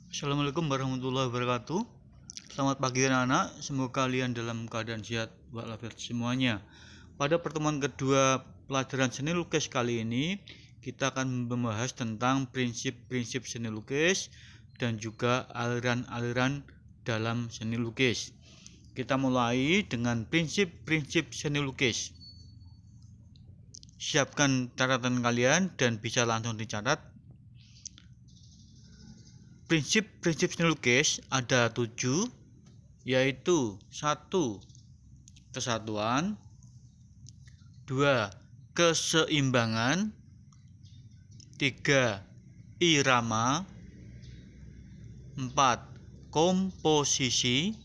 Assalamualaikum warahmatullahi wabarakatuh. Selamat pagi anak-anak, semoga kalian dalam keadaan sehat walafiat semuanya. Pada pertemuan kedua pelajaran seni lukis kali ini, kita akan membahas tentang prinsip-prinsip seni lukis dan juga aliran-aliran dalam seni lukis. Kita mulai dengan prinsip-prinsip seni lukis. Siapkan catatan kalian dan bisa langsung dicatat. Prinsip-prinsip seni lukis ada 7, yaitu 1. Kesatuan, 2. Keseimbangan, 3. Irama, 4. Komposisi,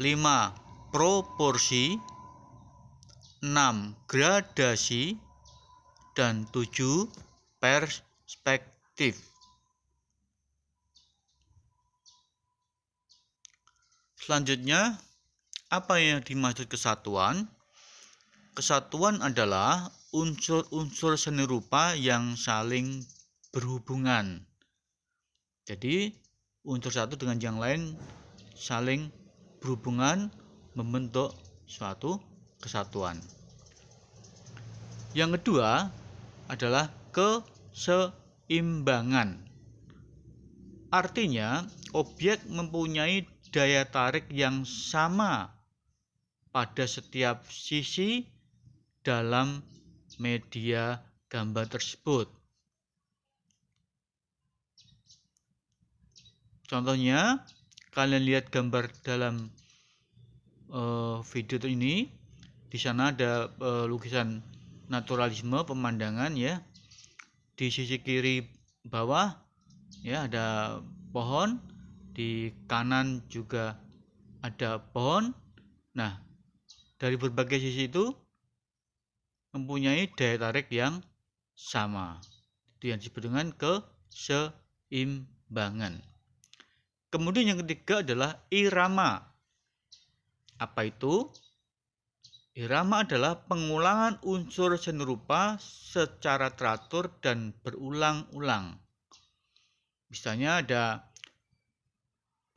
5. Proporsi, 6. Gradasi, dan 7. Perspektif. Selanjutnya, apa yang dimaksud kesatuan? Kesatuan adalah unsur-unsur seni rupa yang saling berhubungan. Jadi, unsur satu dengan yang lain saling berhubungan membentuk suatu kesatuan. Yang kedua adalah keseimbangan. Artinya, objek mempunyai daya tarik yang sama pada setiap sisi dalam media gambar tersebut. Contohnya, kalian lihat gambar dalam video ini. Di sana ada lukisan naturalisme pemandangan ya. Di sisi kiri bawah ya ada pohon, di kanan juga ada pohon. Nah, dari berbagai sisi itu mempunyai daya tarik yang sama. Itu yang disebut dengan keseimbangan. Kemudian yang ketiga adalah irama. Apa itu? Irama adalah pengulangan unsur seni rupa secara teratur dan berulang-ulang. Misalnya ada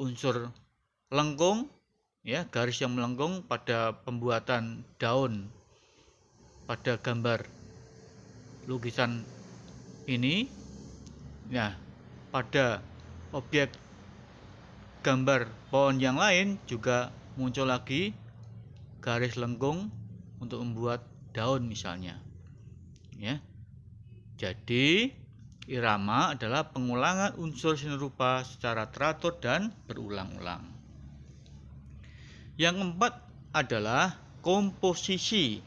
unsur lengkung, ya, garis yang melengkung pada pembuatan daun pada gambar lukisan ini. Nah, pada objek gambar pohon yang lain juga muncul lagi garis lengkung untuk membuat daun misalnya. Ya. Jadi irama adalah pengulangan unsur seni rupa secara teratur dan berulang-ulang. Yang keempat adalah komposisi.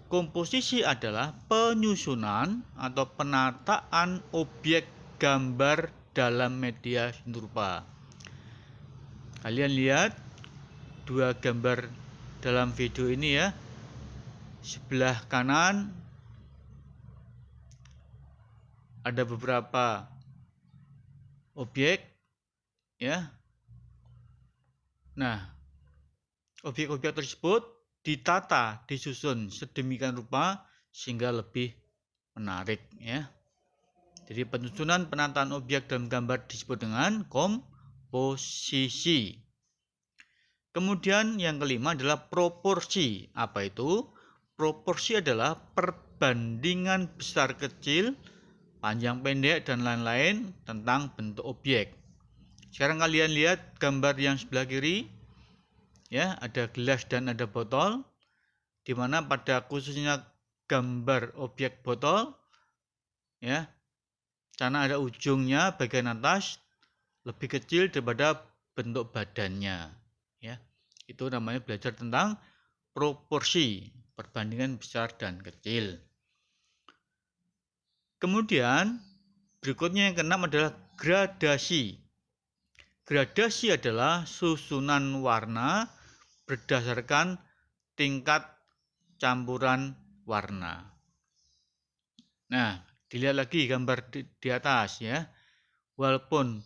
Komposisi adalah penyusunan atau penataan objek gambar dalam media seni rupa. Kalian lihat dua gambar dalam video ini ya. Sebelah kanan ada beberapa objek ya. Nah, objek-objek tersebut ditata, disusun sedemikian rupa sehingga lebih menarik ya. Jadi penyusunan penataan objek dalam gambar disebut dengan komposisi. Kemudian yang kelima adalah proporsi. Apa itu? Proporsi adalah perbandingan besar kecil, panjang pendek, dan lain-lain tentang bentuk objek. Sekarang kalian lihat gambar yang sebelah kiri. Ya, ada gelas dan ada botol. Di mana pada khususnya gambar objek botol, ya, karena ada ujungnya bagian atas lebih kecil daripada bentuk badannya. Ya, itu namanya belajar tentang proporsi. Perbandingan besar dan kecil. Kemudian berikutnya yang keenam adalah gradasi. Gradasi adalah susunan warna berdasarkan tingkat campuran warna. Nah, dilihat lagi gambar di atas ya. Walaupun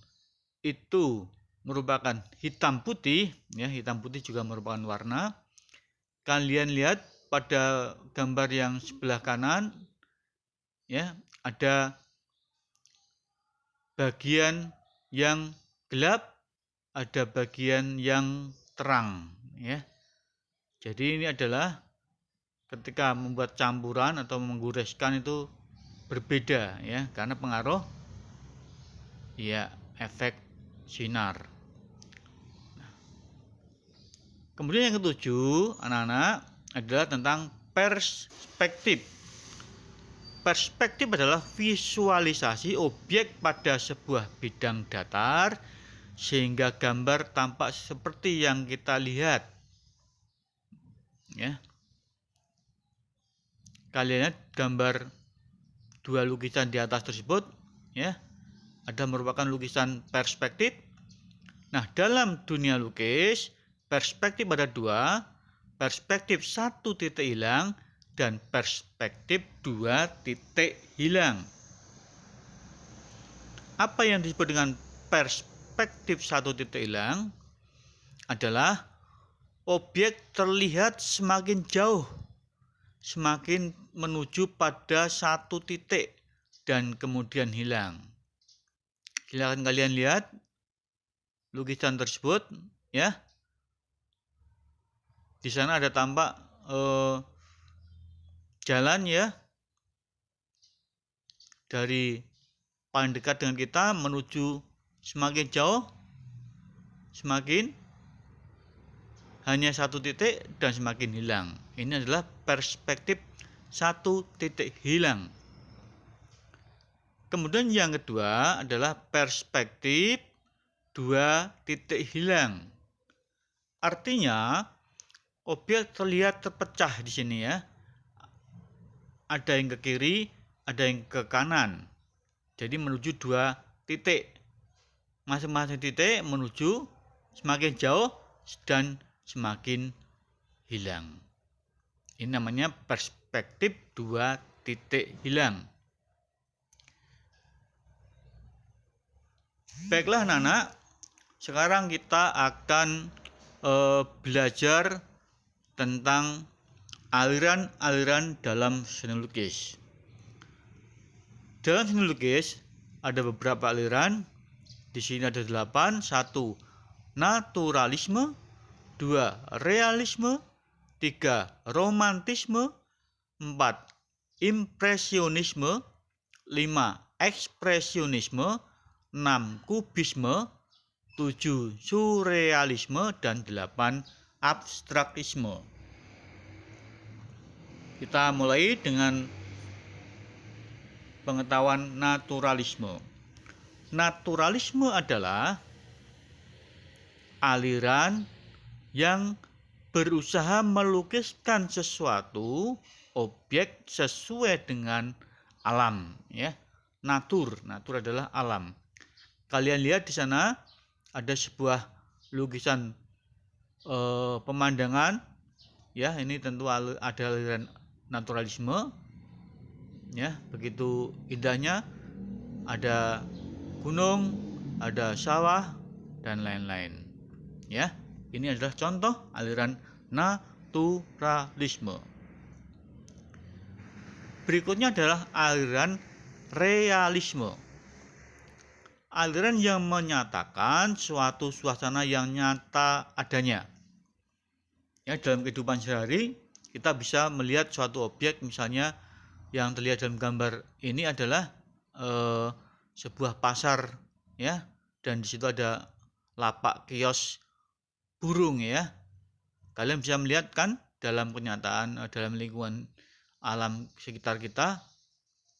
itu merupakan hitam putih, ya, hitam putih juga merupakan warna. Kalian lihat pada gambar yang sebelah kanan ya, ada bagian yang gelap, ada bagian yang terang, ya. Jadi ini adalah ketika membuat campuran atau menggoreskan itu berbeda, ya, karena pengaruh ya efek sinar. Kemudian yang ketujuh, anak-anak, adalah tentang perspektif. Perspektif adalah visualisasi objek pada sebuah bidang datar sehingga gambar tampak seperti yang kita lihat. Ya. Kalian lihat gambar dua lukisan di atas tersebut, ya. Ada merupakan lukisan perspektif. Nah, dalam dunia lukis, perspektif ada dua, perspektif satu titik hilang dan perspektif dua titik hilang. Apa yang disebut dengan perspektif satu titik hilang adalah objek terlihat semakin jauh, semakin menuju pada satu titik dan kemudian hilang. Silakan kalian lihat lukisan tersebut, ya. Di sana ada tampak jalan, ya, dari paling dekat dengan kita menuju semakin jauh, semakin hanya satu titik dan semakin hilang. Ini adalah perspektif satu titik hilang. Kemudian yang kedua adalah perspektif dua titik hilang. Artinya objek terlihat terpecah di sini, ya. Ada yang ke kiri, ada yang ke kanan. Jadi menuju dua titik. Masing-masing titik menuju semakin jauh dan semakin hilang. Ini namanya perspektif dua titik hilang. Baiklah anak-anak, sekarang kita akan belajar tentang aliran-aliran dalam seni lukis. Dalam seni lukis ada beberapa aliran. Di sini ada 8. 1. Naturalisme. 2. Realisme. 3. Romantisme. 4. Impresionisme. 5. Ekspresionisme. 6. Kubisme. 7. Surrealisme. Dan 8. Abstrakisme. Kita mulai dengan pengetahuan naturalisme. Naturalisme adalah aliran yang berusaha melukiskan sesuatu objek sesuai dengan alam, ya. Natur adalah alam. Kalian lihat di sana ada sebuah lukisan pemandangan, ya. Ini tentu ada aliran naturalisme, ya. Begitu indahnya, ada gunung, ada sawah dan lain-lain, ya. Ini adalah contoh aliran naturalisme. Berikutnya adalah aliran realisme. Aliran yang menyatakan suatu suasana yang nyata adanya. Ya, dalam kehidupan sehari kita bisa melihat suatu objek, misalnya yang terlihat dalam gambar ini adalah sebuah pasar, ya, dan di situ ada lapak kios burung, ya. Kalian bisa melihat kan dalam kenyataan, dalam lingkungan alam sekitar kita,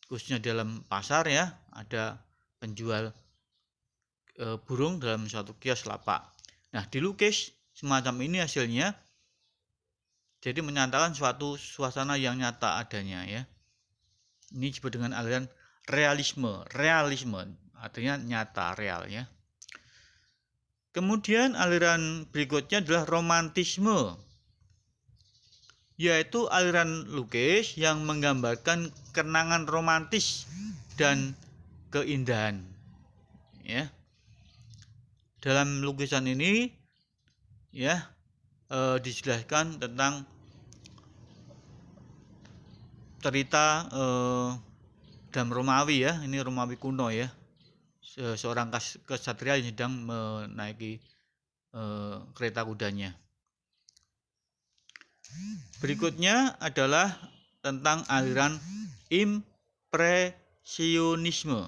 khususnya dalam pasar, ya, ada penjual burung dalam suatu kios lapak. Nah, dilukis semacam ini hasilnya, jadi menyatakan suatu suasana yang nyata adanya, ya. Ini disebut dengan aliran realisme. Realisme artinya nyata, real, ya. Kemudian aliran berikutnya adalah romantisme, yaitu aliran lukis yang menggambarkan kenangan romantis dan keindahan, ya. Dalam lukisan ini, ya, dijelaskan tentang cerita dalam Romawi, ya. Ini Romawi kuno, ya. seorang kesatria yang sedang menaiki kereta kudanya. Berikutnya adalah tentang aliran impresionisme.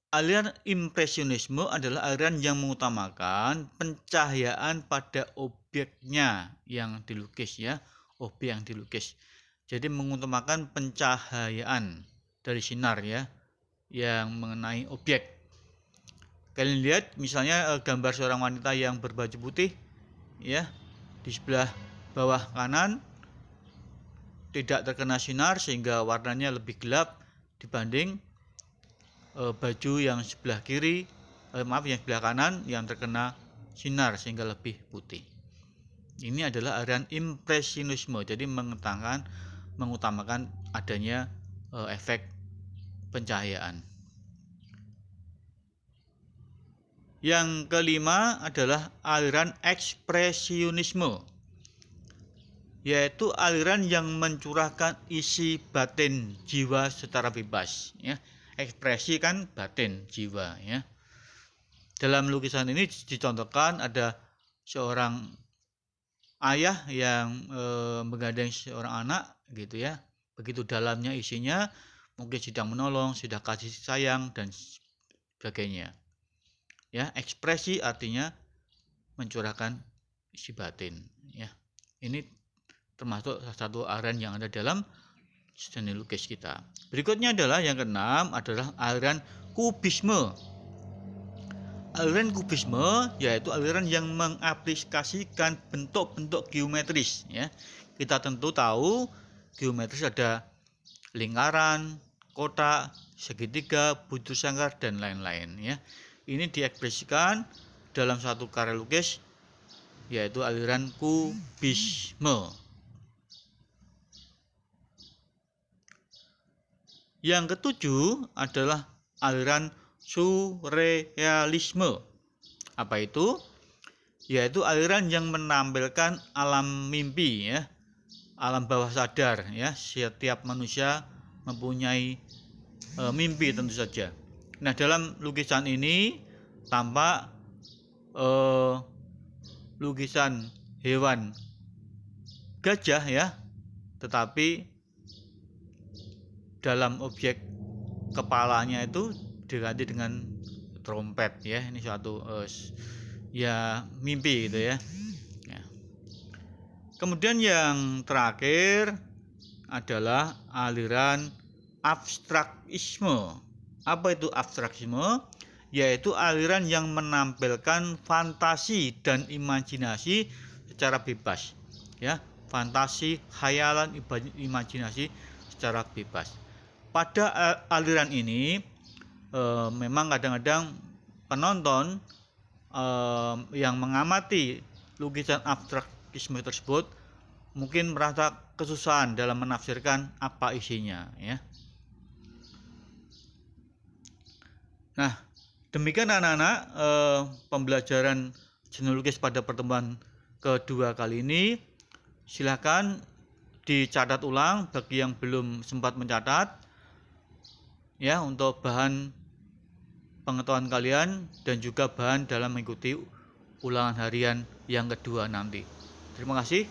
Aliran impresionisme adalah aliran yang mengutamakan pencahayaan pada objeknya yang dilukis, ya, objek yang dilukis. Jadi mengutamakan pencahayaan dari sinar, ya, yang mengenai objek. Kalian lihat misalnya gambar seorang wanita yang berbaju putih, ya, di sebelah bawah kanan tidak terkena sinar sehingga warnanya lebih gelap dibanding baju yang sebelah kiri, yang sebelah kanan yang terkena sinar sehingga lebih putih. Ini adalah aliran impresionisme, jadi mengutamakan adanya efek pencahayaan. Yang kelima adalah aliran ekspresionisme, yaitu aliran yang mencurahkan isi batin jiwa secara bebas, ya. Ekspresi kan batin jiwa, ya. Dalam lukisan ini dicontohkan ada seorang ayah yang menggandeng seorang anak, gitu, ya. Begitu dalamnya isinya, mungkin sedang menolong, sudah kasih sayang dan sebagainya. Ya, ekspresi artinya mencurahkan isi batin, ya. Ini termasuk salah satu aliran yang ada dalam seni lukis kita. Berikutnya adalah yang keenam adalah aliran kubisme. Aliran kubisme yaitu aliran yang mengaplikasikan bentuk-bentuk geometris, ya. Kita tentu tahu geometris ada lingkaran, kotak, segitiga, butir sangkar dan lain-lain, ya. Ini diekspresikan dalam satu karya lukis yaitu aliran kubisme. Yang ketujuh adalah aliran surrealisme. Apa itu? Yaitu aliran yang menampilkan alam mimpi, ya, alam bawah sadar, ya. Setiap manusia mempunyai mimpi tentu saja. Nah, dalam lukisan ini tampak lukisan hewan gajah, ya, tetapi dalam objek kepalanya itu diganti dengan trompet, ya. Ini suatu ya mimpi gitu, ya. Kemudian yang terakhir adalah aliran abstrakisme. Apa itu abstrakisme? Yaitu aliran yang menampilkan fantasi dan imajinasi secara bebas, ya. Fantasi, khayalan, imajinasi secara bebas. Pada aliran ini memang kadang-kadang penonton yang mengamati lukisan abstrakisme tersebut mungkin merasa kesusahan dalam menafsirkan apa isinya, ya. Nah, demikian anak-anak pembelajaran seni lukis pada pertemuan kedua kali ini. Silakan dicatat ulang bagi yang belum sempat mencatat, ya, untuk bahan pengetahuan kalian dan juga bahan dalam mengikuti ulangan harian yang kedua nanti. Terima kasih.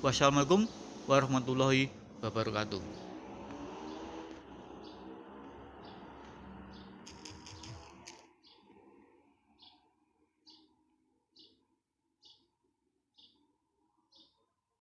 Wassalamualaikum warahmatullahi wabarakatuh.